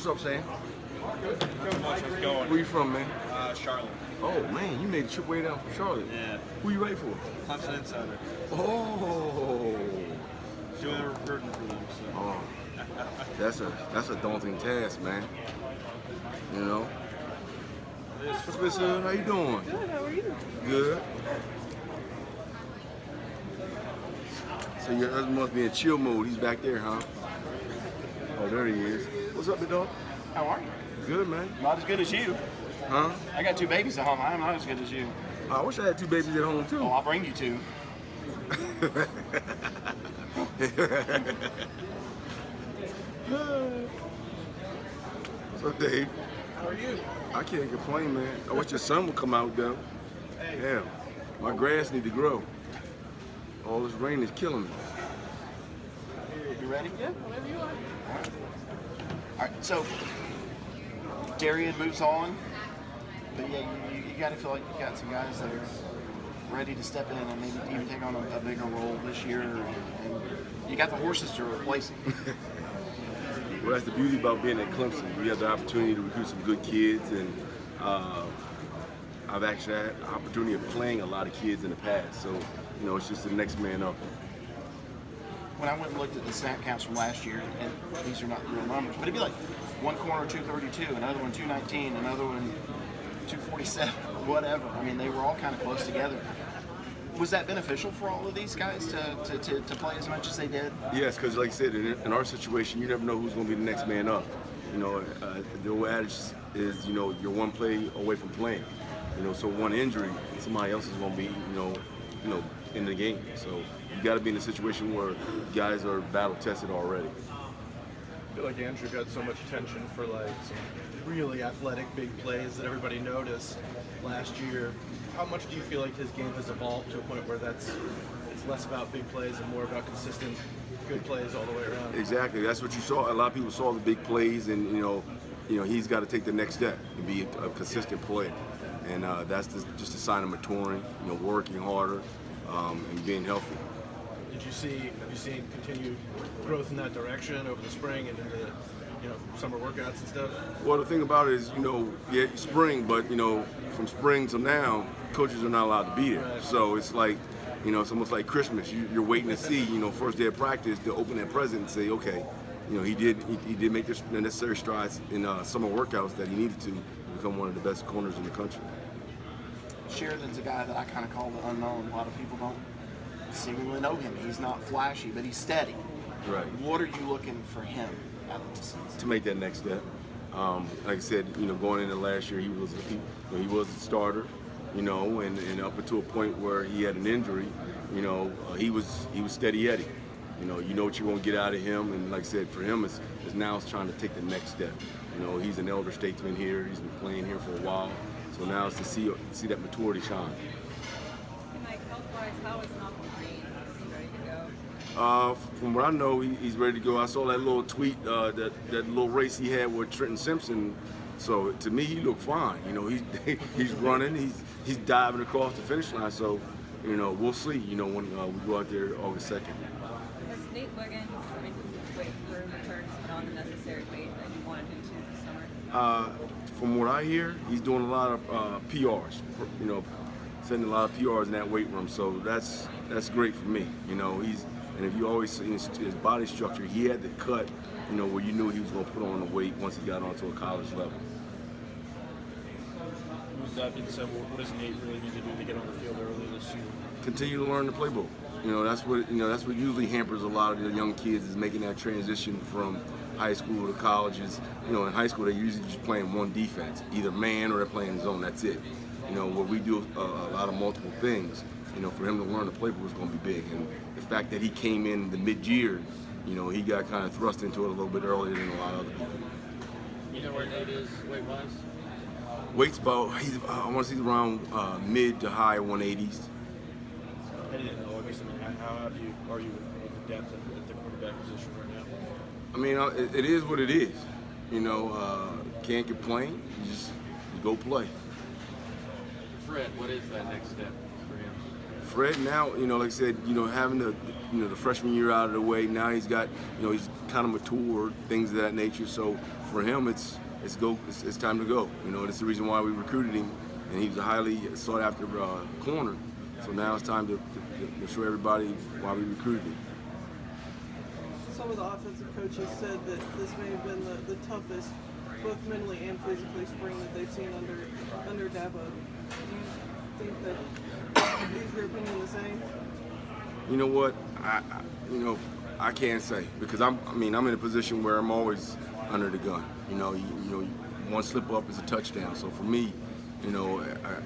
What's up, Sam? How's it going? Where you from, man? Charlotte. Oh, man, you made the trip way down from Charlotte. Yeah. Who you write for? Clemson Insider. Oh. Doing the recruiting for them, so. Oh. That's a daunting task, man. You know? What's up, son? How you doing? Good, how are you? Good. So your husband must be in chill mode. He's back there, huh? Oh, there he is. What's up, big dog? How are you? Good, man. Not as good as you. Huh? I got 2 babies at home. I'm not as good as you. I wish I had 2 babies at home, too. Oh, I'll bring you 2. What's up, Dave? How are you? I can't complain, man. I wish your son would come out, though. Yeah. My grass need to grow. All this rain is killing me. You ready? Yeah, whatever you want. All right, so Darian moves on, but yeah, you got to feel like you got some guys that are ready to step in and maybe even take on a bigger role this year, and you got the horses to replace him. Well, that's the beauty about being at Clemson. We have the opportunity to recruit some good kids, and I've actually had the opportunity of playing a lot of kids in the past, so you know, it's just the next man up. When I went and looked at the snap counts from last year, and these are not real numbers, but it'd be like one corner 232, another one 219, another one 247, whatever. I mean, they were all kind of close together. Was that beneficial for all of these guys to play as much as they did? Yes, because like I said, in our situation, you never know who's going to be the next man up. You know, the old adage is, you know, you're one play away from playing. You know, so one injury, somebody else is going to be, you know, in the game. So you got to be in a situation where guys are battle tested already. I feel like Andrew got so much attention for like some really athletic big plays that everybody noticed last year. How much do you feel like his game has evolved to a point where it's less about big plays and more about consistent good plays all the way around? Exactly. That's what you saw. A lot of people saw the big plays, and you know he's got to take the next step and be a consistent player. And that's just a sign of maturing, you know, working harder and being healthy. Have you seen continued growth in that direction over the spring and into summer workouts and stuff? Well, the thing about it is, you know, yeah, spring, but you know, from spring to now, coaches are not allowed to be there. Right. So it's like, you know, it's almost like Christmas. You're waiting to see, you know, first day of practice to open that present and say, okay, you know, he did make the necessary strides in summer workouts that he needed to become one of the best corners in the country. Sheridan's a guy that I kind of call the unknown. A lot of people don't seemingly know him. He's not flashy, but he's steady. Right. What are you looking for him out of the season? To make that next step. Like I said, you know, going into last year, he was a starter, you know, and up until a point where he had an injury, you know, he was steady Eddie. You know what you're going to get out of him, and like I said, for him, it's now it's trying to take the next step. You know, he's an elder statesman here. He's been playing here for a while, so now it's to see that maturity shine. Mike, health-wise, how is Malcolm Green? Is he ready to go? From what I know, he's ready to go. I saw that little tweet, that little race he had with Trenton Simpson. So to me, he looked fine. You know, he's running, he's diving across the finish line. So, you know, we'll see. You know, when we go out there August 2nd. Has Nate Wiggins, weight room returns, put on the necessary weight that you wanted him to this summer? From what I hear, he's doing a lot of PRs. You know, setting a lot of PRs in that weight room. So that's great for me. You know, and if you always see his body structure, he had the cut, you know, where you knew he was going to put on the weight once he got onto a college level. With that being said, what does Nate really need to do to get on the field early this year? Continue to learn the playbook. You know, that's what usually hampers a lot of the young kids, is making that transition from high school to colleges. You know, in high school, they're usually just playing one defense, either man or they're playing zone. That's it. You know, where we do a lot of multiple things. You know, for him to learn the playbook is going to be big. And the fact that he came in the mid-year, you know, he got kind of thrust into it a little bit earlier than a lot of other people. You know where Nate is weight-wise? Weight's about, I want to say he's around mid to high 180s. I didn't know. I guess, how happy are you with the depth at the cornerback position right now? I mean, it is what it is. You know, can't complain. You go play. Fred, what is that next step for him? Fred now, you know, like I said, you know, having the freshman year out of the way, now he's got, you know, he's kind of matured, things of that nature. So for him, it's time to go. You know, that's the reason why we recruited him, and he's a highly sought after corner. So now it's time to show everybody why we recruited him. Some of the offensive coaches said that this may have been the toughest, both mentally and physically, spring that they've seen under Dabo. Do you think that is your opinion the same? You know what? I can't say, because I'm in a position where I'm always under the gun. You know, one slip up is a touchdown. So for me,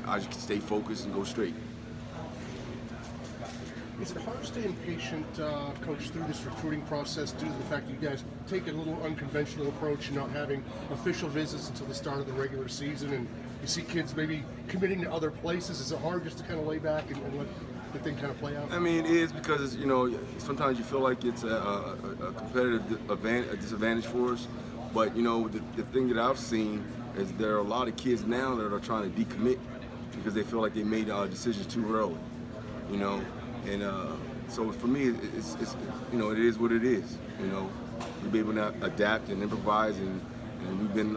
I just stay focused and go straight. Is it hard to stay impatient, Coach, through this recruiting process due to the fact that you guys take a little unconventional approach and not having official visits until the start of the regular season, and you see kids maybe committing to other places? Is it hard just to kind of lay back and let the thing kind of play out? I mean, it is, because sometimes you feel like it's a competitive disadvantage for us. But the thing that I've seen is there are a lot of kids now that are trying to decommit because they feel like they made decisions too early. And so for me, it's it is what it is. We've been able to adapt and improvise, and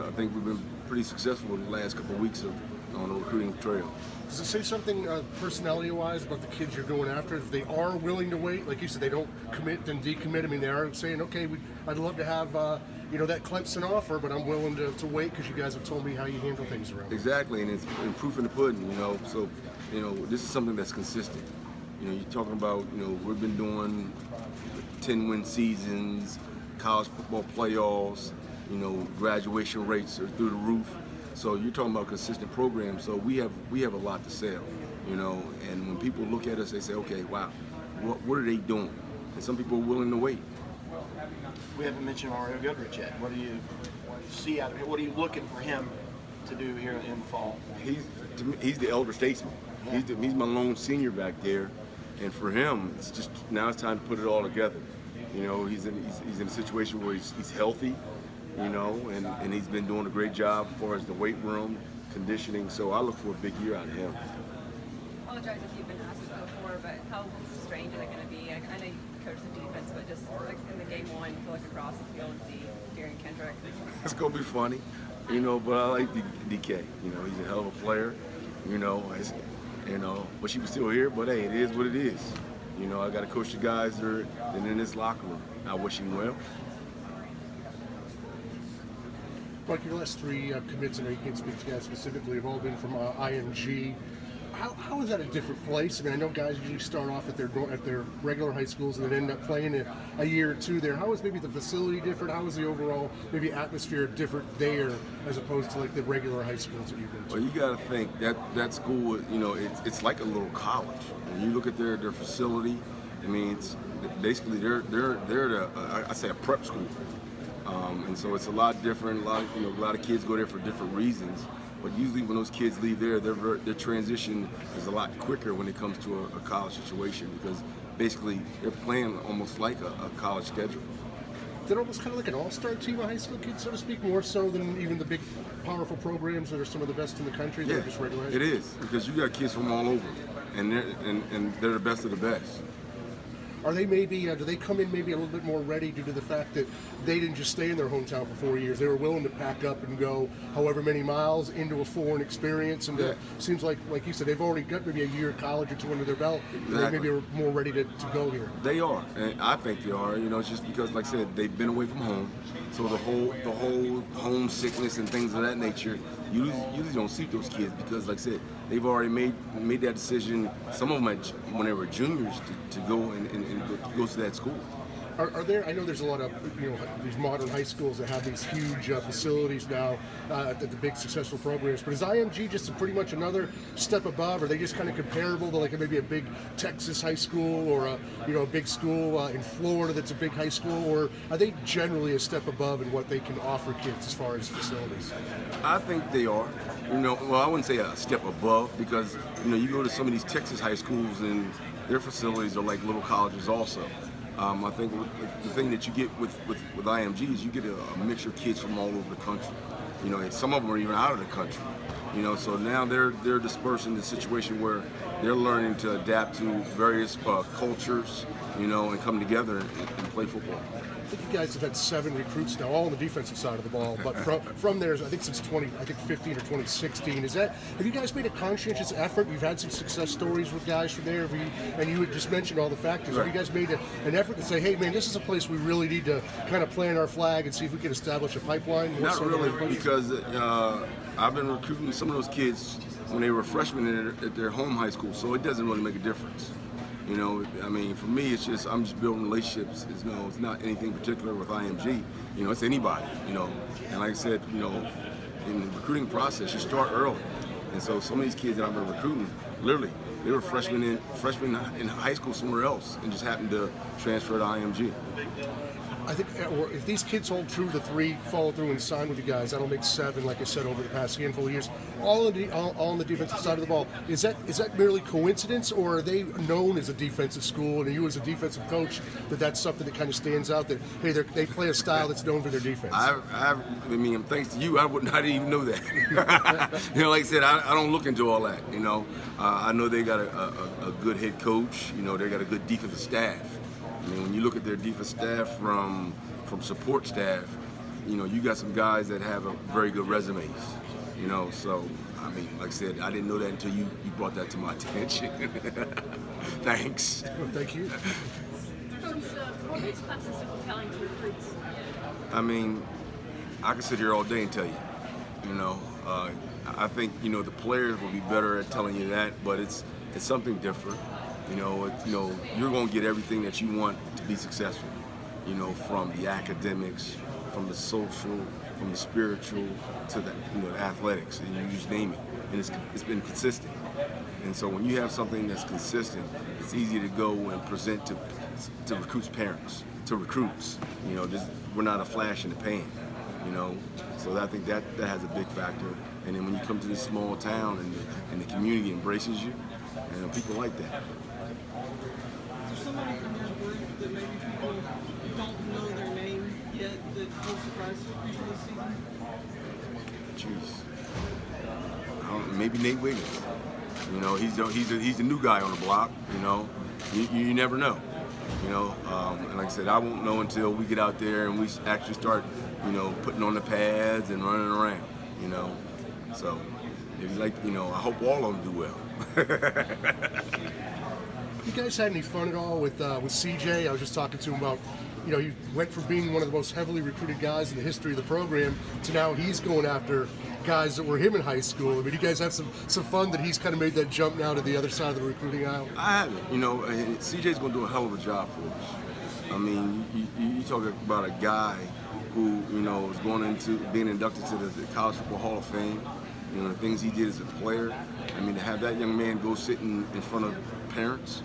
I think we've been pretty successful in the last couple of weeks on the recruiting trail. Does it say something personality-wise about the kids you're going after? If they are willing to wait, like you said, they don't commit then decommit. I mean, they are saying, okay, I'd love to have that Clemson offer, but I'm willing to wait because you guys have told me how you handle things around. Exactly, and it's proof in the pudding. So this is something that's consistent. You're talking about, we've been doing 10-win seasons, college football playoffs, graduation rates are through the roof. So you're talking about consistent programs. So we have a lot to sell, and when people look at us, they say, okay, wow, what are they doing? And some people are willing to wait. We haven't mentioned Mario Goodrich yet. What do you see out of him? What are you looking for him to do here in the fall? He's the elder statesman. Yeah. He's my lone senior back there. And for him, it's just now it's time to put it all together. He's in a situation where he's healthy, and he's been doing a great job as far as the weight room, conditioning. So I look for a big year out of him. I apologize if you've been asked this before, but how strange is it going to be? I know you coach the defense, but just like in the game one, to look across the field and see Darren Kendrick. It's gonna be funny, but I like DK. He's a hell of a player. But she was still here. But hey, it is what it is. I got to coach the guys that are in this locker room. I wish him well. Mike, your last three commits, I know you can't speak to guys specifically, have all been from IMG. How is that a different place? I mean, I know guys usually start off at their regular high schools and then end up playing a year or two there. How is maybe the facility different? How is the overall maybe atmosphere different there as opposed to like the regular high schools that you've been to? Well, you got to think that school, it's like a little college. When you look at their facility, I mean, it's basically they're I say a prep school, and so it's a lot different. A lot of kids go there for different reasons. But usually when those kids leave there, their transition is a lot quicker when it comes to a college situation, because basically they're playing almost like a college schedule. They're almost kind of like an all-star team of high school kids, so to speak, more so than even the big, powerful programs that are some of the best in the country. Yeah, that are just regular high it is, because you got kids from all over, and they're the best of the best. Are they maybe, do they come in maybe a little bit more ready due to the fact that they didn't just stay in their hometown for 4 years? They were willing to pack up and go however many miles into a foreign experience. And Yeah. seems like you said, they've already got maybe a year of college or two under their belt. Exactly. They maybe are more ready to go here. They are, and I think they are. It's just because, like I said, they've been away from home, so the whole homesickness and things of that nature, you usually don't see those kids because, like I said, they've already made that decision. Some of them when they were juniors to go and go to that school. Are there? I know there's a lot of these modern high schools that have these huge facilities now at the big successful programs. But is IMG just pretty much another step above? Are they just kind of comparable to like maybe a big Texas high school or a big school in Florida that's a big high school? Or are they generally a step above in what they can offer kids as far as facilities? I think they are. Well, I wouldn't say a step above, because you go to some of these Texas high schools and their facilities are like little colleges also. I think the thing that you get with IMG is you get a mixture of kids from all over the country. And some of them are even out of the country. So now they're dispersed in the situation where they're learning to adapt to various cultures, you know, and come together and play football. I think you guys have had 7 recruits now, all on the defensive side of the ball. But from there, I think since 15 or 2016, have you guys made a conscientious effort? You've had some success stories with guys from there, and you had just mentioned all the factors. Right. Have you guys made an effort to say, hey, man, this is a place we really need to kind of plant our flag and see if we can establish a pipeline? Not really, because I've been recruiting some of those kids when they were freshmen at their home high school, so it doesn't really make a difference. You know, I mean, for me, it's just I'm just building relationships. It's not anything particular with IMG. You know, it's anybody. You know, and like I said, you know, in the recruiting process, you start early. And so some of these kids that I've been recruiting, literally, they were freshmen in high school somewhere else and just happened to transfer to IMG. I think if these kids hold true to 3, follow through and sign with you guys, that'll make 7, like I said, over the past handful of years. All on the defensive side of the ball. Is that merely coincidence, or are they known as a defensive school, and you as a defensive coach, that's something that kind of stands out, that, hey, they play a style that's known for their defense? I mean, thanks to you, I would not even know that. You know, like I said, I don't look into all that, you know. I know they got a good head coach. You know, they got a good defensive staff. I mean, when you look at their defensive staff from support staff, you know, you got some guys that have a very good resumes, you know. So, I mean, like I said, I didn't know that until you brought that to my attention. Thanks. Well, thank you. Coach, what makes Clemson so compelling to recruits? I mean, I can sit here all day and tell you, you know. I think, you know, the players will be better at telling you that, but it's something different. You know, you're going to get everything that you want to be successful, you know, from the academics, from the social, from the spiritual, to the, you know, the athletics, and you just name it. And it's been consistent. And so when you have something that's consistent, it's easy to go and present to recruits' parents, to recruits. You know, we're not a flash in the pan, you know. So I think that has a big factor. And then when you come to this small town and the community embraces you, and people like that. Is there somebody from your group that maybe people don't know their name yet that will surprise people this season? Jeez. Maybe Nate Wiggins. You know, he's the new guy on the block. You know, you never know. You know, and like I said, I won't know until we get out there and we actually start, you know, putting on the pads and running around. You know, so if you like, you know, I hope all of them do well. You guys had any fun at all with CJ? I was just talking to him about, you know, he went from being one of the most heavily recruited guys in the history of the program to now he's going after guys that were him in high school. I mean, you guys have some fun that he's kind of made that jump now to the other side of the recruiting aisle? I haven't. You know, CJ's going to do a hell of a job for us. I mean, you talk about a guy who, you know, is going into being inducted to the College Football Hall of Fame. You know, the things he did as a player. I mean, to have that young man go sit in front of parents,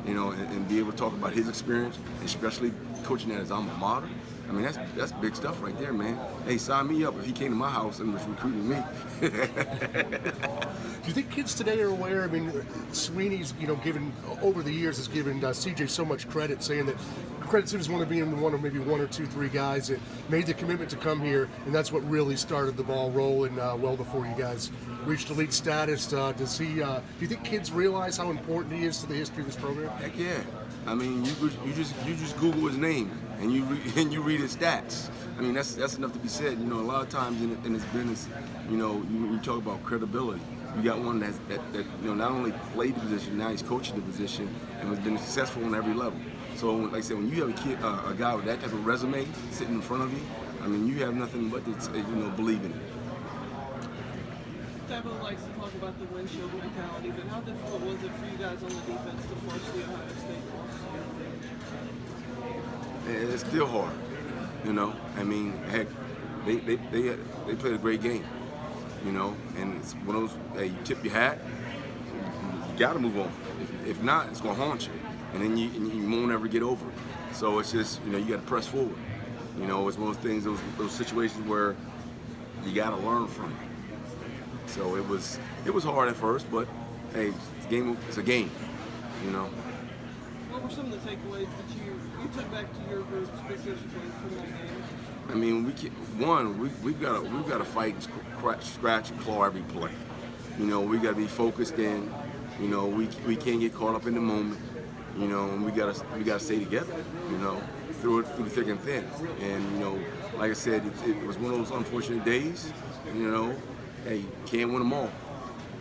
you know, and be able to talk about his experience, especially coaching at his alma mater. I mean, that's big stuff right there, man. Hey, sign me up if he came to my house and was recruiting me. Do you think kids today are aware? I mean, Swinney's, you know, over the years has given CJ so much credit, saying that credits him as one of being one of maybe 1 or 2, 3 guys that made the commitment to come here, and that's what really started the ball rolling well before you guys reached elite status. Do you think kids realize how important he is to the history of this program? Heck yeah. I mean, you just Google his name and you read his stats. I mean, that's enough to be said. You know, a lot of times in this business, you know, you talk about credibility. You got one that you know not only played the position, now he's coaching the position and has been successful on every level. So, like I said, when you have a guy with that type of resume sitting in front of you, I mean, you have nothing but to, you know, believe in it. Dabo likes to talk about the windshield mentality, but how difficult was it for you guys on the defense to force the Ohio State loss? It's still hard, you know. I mean, heck, they played a great game, you know. And it's one of those, hey, you tip your hat, you got to move on. If not, it's gonna haunt you, and then you won't ever get over it. So it's just, you know, you got to press forward. You know, it's one of those things, those situations where you got to learn from it. So it was hard at first, but hey, it's a game, you know. What were some of the takeaways that you took back to your group specifically from that game? I mean, we've got to fight, scratch and claw every play. You know, we got to be focused in. You know, we can't get caught up in the moment. you know, and we gotta stay together, you know, through thick and thin. And you know, like I said, it was one of those unfortunate days. You know, hey, you can't win them all.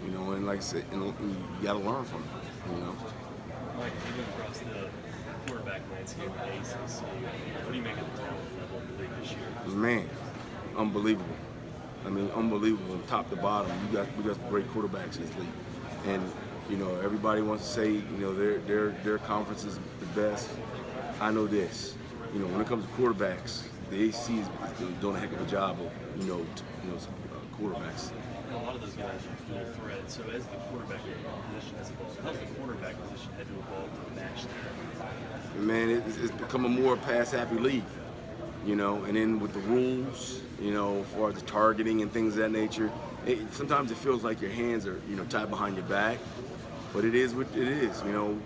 You know, and like I said, you gotta learn from it. You know. Mike, you look across the quarterback landscape in the ACC. What do you make of the talent level of the league this year? Man, unbelievable. I mean, unbelievable from top to bottom. We got great quarterbacks in this league, and you know, everybody wants to say, you know, their conference is the best. I know this. You know, when it comes to quarterbacks, the ACC is doing a heck of a job of, quarterbacks. And a lot of those guys are dual threat. So as the quarterback position has evolved, how's the cornerback position had to evolve to match that? Man, it's become a more pass-happy league. You know, and then with the rules, you know, as far as the targeting and things of that nature, sometimes it feels like your hands are, you know, tied behind your back, but it is what it is. You know,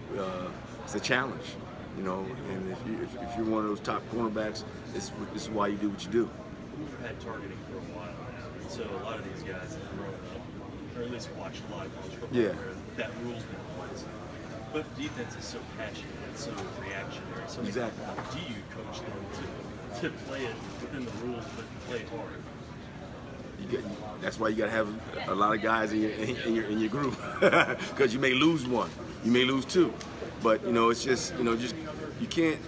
it's a challenge. You know, and if you're one of those top cornerbacks, this is why you do what you do. We've had targeting for a while now, and so a lot of these guys have grown up, or at least watched a lot of college football where that rule's been in place. But defense is so passionate and so reactionary. So exactly. How do you coach them to play it within the rules, but play it hard? That's why you got to have a lot of guys in your group, because you may lose one, you may lose two, but you know, it's just, you know, just you can't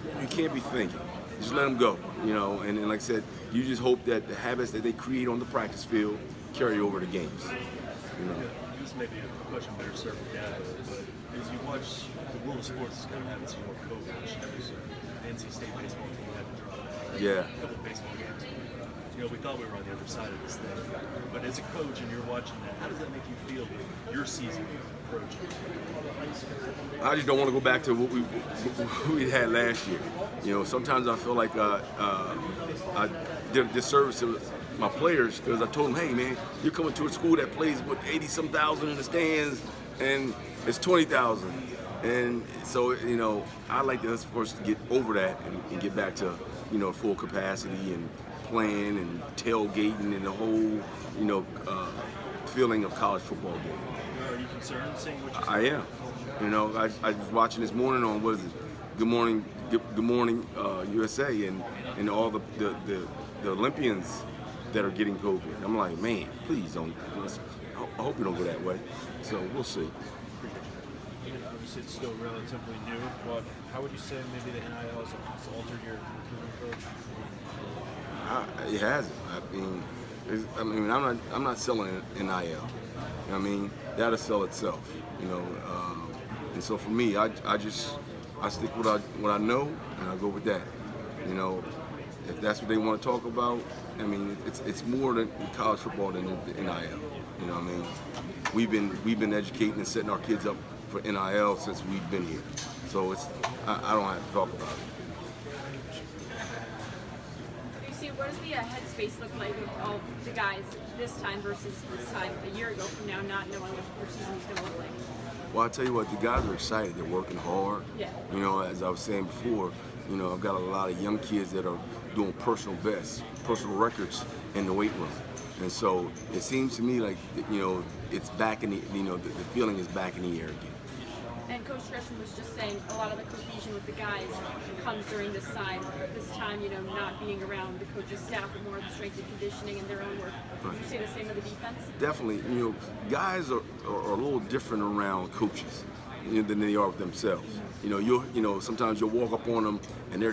be thinking. Just let them go, you know. And like I said, you just hope that the habits that they create on the practice field carry over to games. You know. This may be a question better served with Dabo, but as you watch the world of sports, is kind of having some more COVID issues. The NC State baseball team had to drop a couple of baseball games. You know, we thought we were on the other side of this thing, but as a coach and you're watching that, how does that make you feel with your season approaching? I just don't want to go back to what we had last year. You know, sometimes I feel like I did a disservice to my players, because I told them, hey man, you're coming to a school that plays with 80-some thousand in the stands, and it's 20,000. And so, you know, I like us first to get over that and get back to, you know, full capacity and playing and tailgating and the whole, you know, feeling of college football game. Are you concerned seeing what you're I am. You know, I was watching this morning on, what is it, Good Morning USA, and all the Olympians that are getting COVID. I'm like, man, please don't. I hope you don't go that way. So we'll see. Obviously, it's still relatively new, but how would you say maybe the NIL has altered your recruiting approach? It hasn't. I mean, I'm not selling NIL. You know what I mean? That'll sell itself. You know, and so for me, I stick with what I know, and I go with that. You know, if that's what they want to talk about, I mean, it's more than college football than the NIL. You know what I mean? We've been educating and setting our kids up for NIL since we've been here. So I don't have to talk about it. What does the headspace look like of all the guys this time versus this time a year ago from now, not knowing what their season is going to look like? Well, I tell you what, the guys are excited. They're working hard. Yeah. You know, as I was saying before, you know, I've got a lot of young kids that are doing personal bests, personal records in the weight room. And so it seems to me like, you know, it's back in the, you know, the feeling is back in the air again. And Coach Gresham was just saying a lot of the cohesion with the guys comes during this time, you know, not being around the coach's staff, but more of the strength and conditioning and their own work. Would you say the same of the defense? Definitely. You know, guys are a little different around coaches, you know, than they are with themselves. You know, sometimes you'll walk up on them, and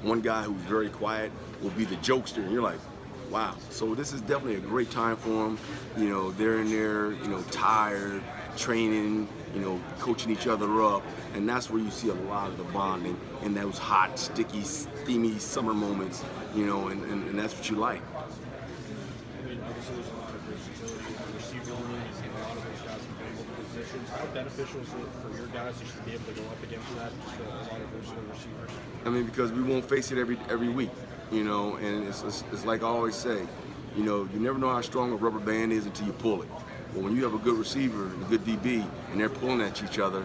one guy who's very quiet will be the jokester, and you're like, wow. So this is definitely a great time for them. You know, they're in there, you know, tired, training, you know, coaching each other up, and that's where you see a lot of the bonding in those hot, sticky, steamy summer moments, you know, and that's what you like. I mean, obviously there's a lot of versatility in the receiver room, and a lot of those guys can play multiple positions. How beneficial is it for your guys to be able to go up against that, just a lot of versatile receivers? I mean, because we won't face it every week, you know, and it's like I always say, you know, you never know how strong a rubber band is until you pull it. But when you have a good receiver and a good DB and they're pulling at each other,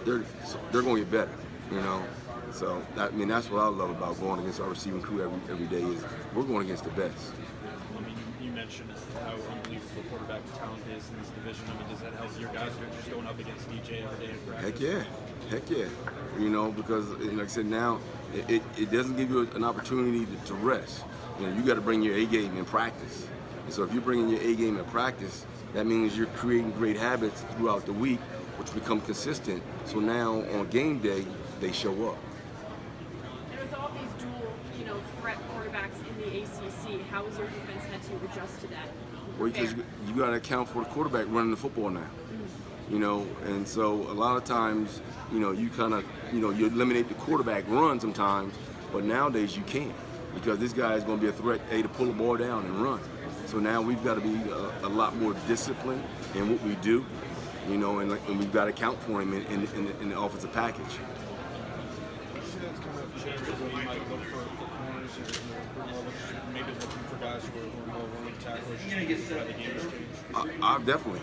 they're going to get better, you know. So I mean, that's what I love about going against our receiving crew every day is we're going against the best. I mean, you mentioned mentioned how unbelievable quarterback talent is in this division. I mean, does that help your guys who are just going up against DJ every day in practice? Heck yeah. You know, because like I said, now it doesn't give you an opportunity to rest. You know, you got to bring your A game in practice. And so if you're bringing your A game in practice, that means you're creating great habits throughout the week, which become consistent. So now on game day, they show up. And with all these dual, threat quarterbacks in the ACC, how has your defense had to adjust to that? Well, because you got to account for the quarterback running the football now. You know, and so a lot of times, you kind of, you eliminate the quarterback run sometimes, but nowadays you can't, because this guy is going to be a threat, to pull the ball down and run. So now we've got to be a lot more disciplined in what we do, and we've got to account for him in the offensive package. You see that's kind of changed the way you might look for corners and maybe looking for guys who are more willing tacklers just by the game has changed? I've definitely,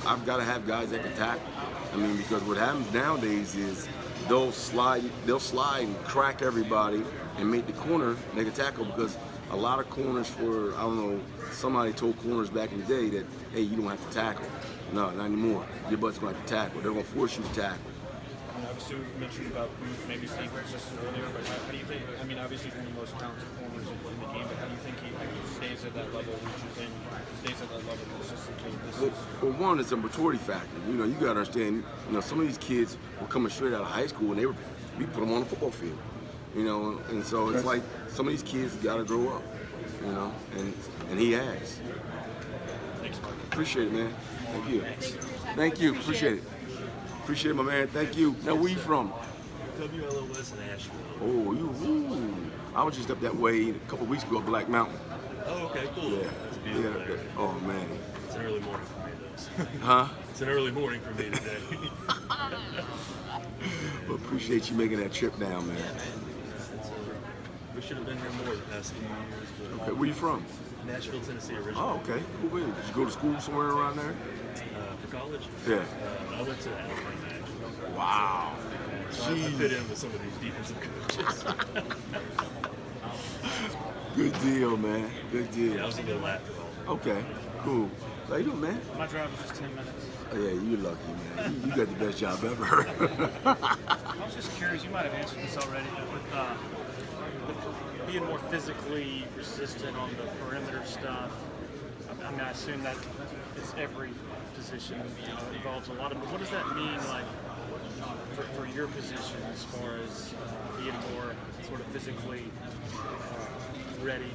I've got to have guys that can tackle. I mean, because what happens nowadays is they'll slide and crack everybody and make the corner make a tackle, because a lot of corners somebody told corners back in the day that, hey, you don't have to tackle. No, not anymore. Your butt's going to have to tackle. They're going to force you to tackle. Obviously, we mentioned about maybe staying consistent earlier, but how do you think, I mean, obviously he's one of the most talented corners in the game, but how do you think he stays at that level, stays at that level consistently? Well, one, it's a maturity factor. You got to understand, some of these kids were coming straight out of high school, and we put them on the football field. And so it's like some of these kids got to grow up, and he has. Thanks, Mark. Appreciate it, man. Thank you. Thank you. Appreciate it. Appreciate it, my man. Thank you. Now, where you from? WLOS in Asheville. Oh, ooh. I was just up that way a couple weeks ago at Black Mountain. Oh, okay, cool. Yeah. It's a beautiful area. Oh, man. It's an early morning for me, though. Huh? It's an early morning for me today. Well, appreciate you making that trip down, man. We should have been here more the past few years. But Okay, where you from? Nashville, Tennessee originally. Oh, okay. Cool. Did you go to school somewhere around there? For college? Yeah. I went to Alabama, actually. Wow. So I fit in with some of these defensive coaches. Good deal, man. Good deal. Yeah, I was a little after all. Okay, cool. How you doing, man? My drive was just 10 minutes. Oh, yeah, you're lucky, man. You got the best job ever. I was just curious, you might have answered this already, but with being more physically resistant on the perimeter stuff, I mean, I assume that it's every position, involves a lot of, but what does that mean, like, for your position as far as being more sort of physically ready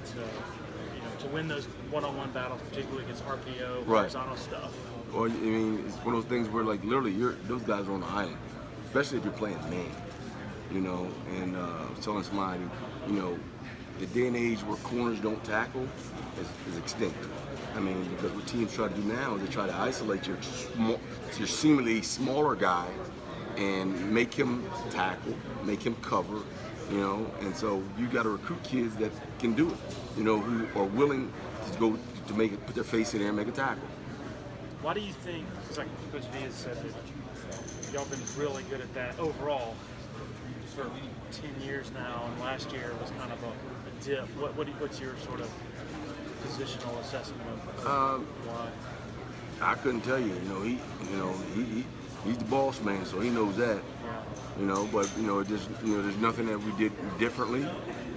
to win those one-on-one battles, particularly against RPO, horizontal stuff? Well, I mean, it's one of those things where, like, literally, those guys are on the island, especially if you're playing man, and I was telling somebody, the day and age where corners don't tackle is extinct. I mean, because what teams try to do now is they try to isolate your seemingly smaller guy and make him tackle, make him cover, and so you got to recruit kids that can do it, who are willing to go to put their face in there and make a tackle. Why do you think, because like Coach V has said that y'all been really good at that overall for 10 years now, and last year was kind of a dip. What's your sort of positional assessment of why? I couldn't tell you. He's the boss man, so he knows that. Yeah. But there's nothing that we did differently.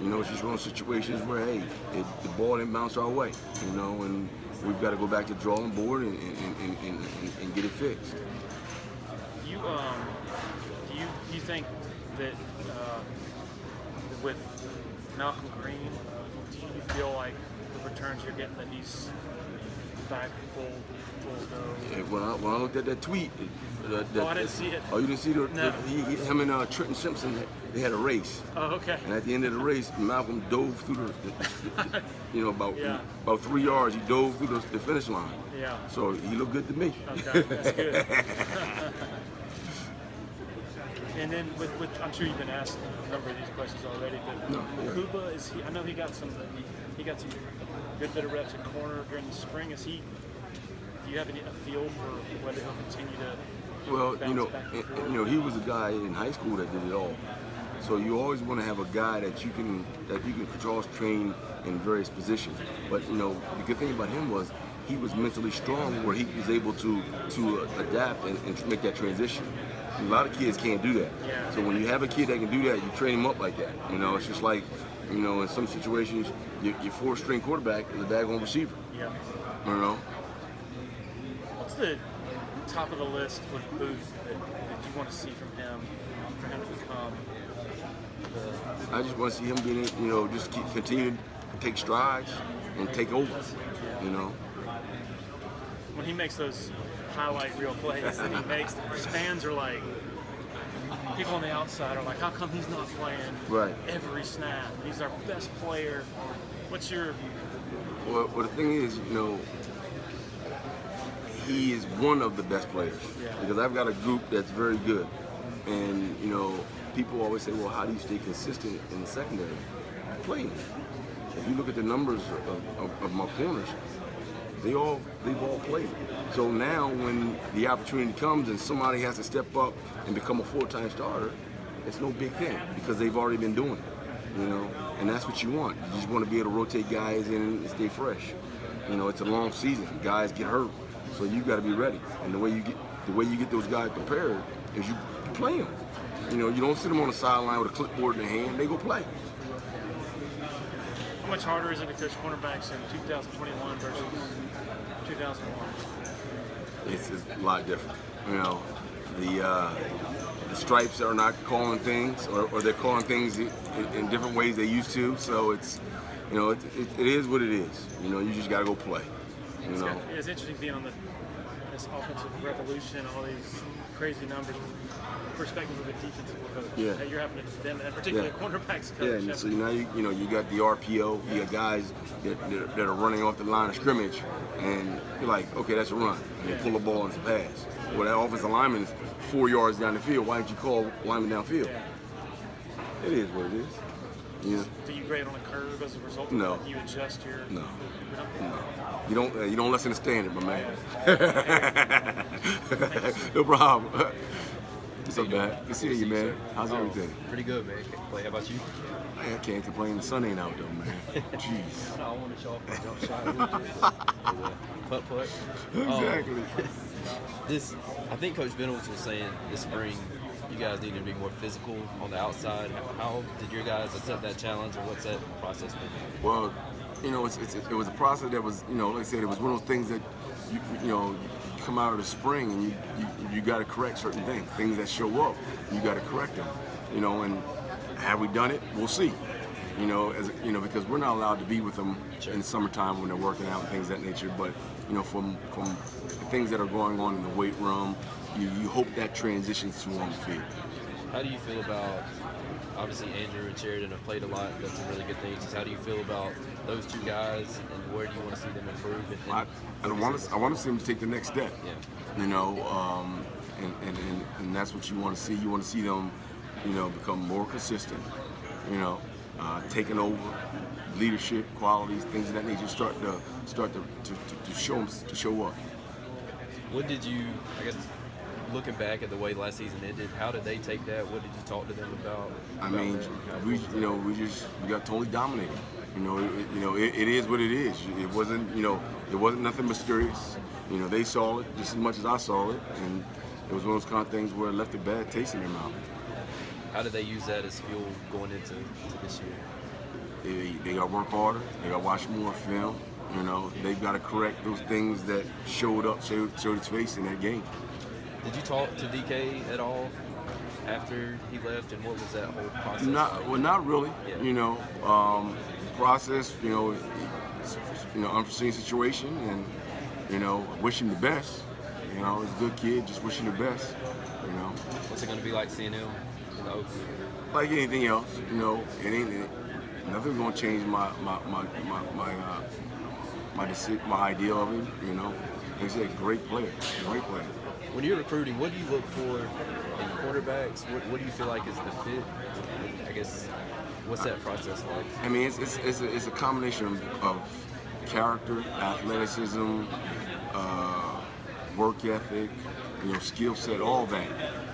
It's just one of those situations where, hey, the ball didn't bounce our way. And we've got to go back to the drawing board and get it fixed. Do you think that with Malcolm Green, do you feel like the returns you're getting, that he's back full go? Yeah, when I looked at that tweet, I didn't see it. Oh, you didn't see him and Trenton Simpson? They had a race. Oh, okay. And at the end of the race, Malcolm dove through about 3 yards. He dove through the finish line. Yeah. So he looked good to me. Okay, that's good. And then with I'm sure you've been asked a number of these questions already, but Kuba, I know he got some good bit of reps at corner during the spring. Do you have a feel for whether he'll continue to? Well, he was a guy in high school that did it all. So you always want to have a guy that you can cross-train in various positions. But the good thing about him was he was mentally strong, where he was able to adapt and make that transition. A lot of kids can't do that. So when you have a kid that can do that, you train him up like that. It's just like, in some situations, your four-string quarterback is a daggone receiver. Yeah. What's the top of the list with Booth that you want to see from him for him to become? I just want to see him being, just continue to take strides and take over. When he makes those highlight reel plays that he makes, his fans are like, people on the outside are like, how come he's not playing every snap? He's our best player. What's your... Well, the thing is, he is one of the best players. Because I've got a group that's very good. And, people always say, well, how do you stay consistent in the secondary? Playing. If you look at the numbers of my corners, they've all played. So now when the opportunity comes and somebody has to step up and become a full-time starter, it's no big thing because they've already been doing it, and that's what you want. You just want to be able to rotate guys in and stay fresh. It's a long season. Guys get hurt, so you got to be ready. And the way you get those guys prepared is you play them. You don't sit them on the sideline with a clipboard in their hand. They go play. How much harder is it to coach cornerbacks in 2021 versus 2001? It's a lot different. The stripes are not calling things, or they're calling things in different ways they used to. So it's, it is what it is. You just got to go play. It's interesting being on this offensive revolution, all these crazy numbers. Perspective of a defensive coach that you're having to defend, and particularly a cornerbacks coach. Yeah, so now you got the RPO, you got guys that are running off the line of scrimmage, and you're like, okay, that's a run, and they pull the ball and it's a pass. Well, that offensive lineman is 4 yards down the field. Why didn't you call lineman downfield? It is what it is. Do you grade on a curve as a result of No. that? You adjust your... No. You don't listen to standard, my man. No problem. What's up, man? Good seeing you, man. How's everything? Pretty good, man. Can't complain. How about you? I can't complain. The sun ain't out, though, man. Jeez. I want to show off my jump shot a little bit. Putt. Exactly. I think Coach Venables was saying this spring you guys need to be more physical on the outside. How did your guys accept that challenge, or what's that process been? Well, it was a process that was, like I said, it was one of those things that, you come out of the spring and you got to correct certain things that show up. You got to correct them, and have we done it? We'll see. Because we're not allowed to be with them in the summertime when they're working out and things of that nature. But from the things that are going on in the weight room, you hope that transitions to on the field. How do you feel about, obviously Andrew and Sheridan have played a lot, done some really good things. How do you feel about those two guys, and where do you want to see them improve? I want to see them take the next step. And that's what you want to see. You want to see them, become more consistent. Taking over, leadership qualities, things of that nature, start to show up. What did you, I guess, looking back at the way last season ended, how did they take that? What did you talk to them about? We got totally dominated. It is what it is. It wasn't nothing mysterious. They saw it just as much as I saw it, and it was one of those kind of things where it left a bad taste in their mouth. How did they use that as fuel going into this year? They got to work harder. They got to watch more film. They've got to correct those things that showed its face in that game. Did you talk to DK at all after he left, and what was that whole process? Not really. Yeah. Process. Unforeseen situation, and wish him the best. He's a good kid. Just wish him the best. What's it going to be like seeing him in the Oaks? Like anything else, it ain't. Nothing's gonna change my idea of him. He's a great player. When you're recruiting, what do you look for in quarterbacks? What do you feel like is the fit? I guess, what's that process like? It's a combination of character, athleticism, work ethic, skill set, all that.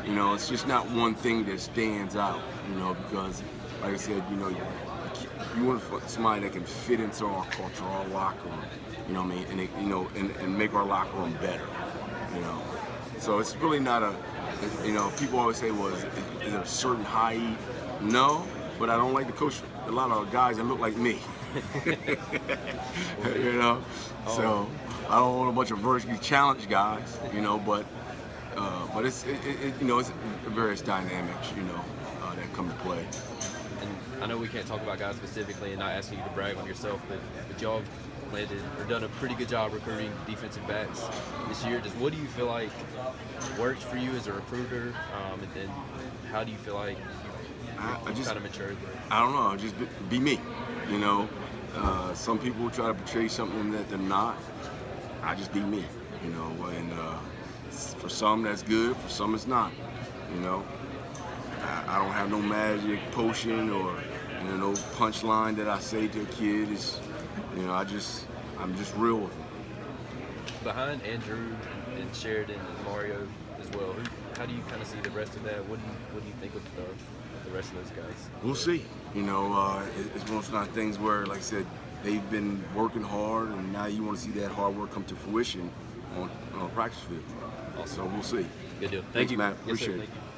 It's just not one thing that stands out, because, like I said, you want somebody that can fit into our culture, our locker room, and make our locker room better, So it's really not people always say, well, is it a certain height? No, but I don't like to coach a lot of guys that look like me. So I don't want a bunch of vertically challenged guys, but it's various dynamics, that come to play. And I know we can't talk about guys specifically and not asking you to brag on yourself, but y'all have landed or done a pretty good job recruiting defensive backs this year. Just what do you feel like works for you as a recruiter, and then how do you feel like you kind of matured there? I don't know, just be me, Some people try to portray something that they're not. I just be me, and for some that's good, for some it's not, I don't have no magic potion or no punchline that I say to a kid. It's, I'm just real with them. Behind Andrew and Sheridan and Mario as well, how do you kind of see the rest of that? What do you think of the rest of those guys? We'll see. It's one of those kind of things where, like I said, they've been working hard, and now you want to see that hard work come to fruition on a practice field. Awesome. So we'll see. Good deal. Thanks, you, Matt. Yes, Appreciate sir. it. Thank you.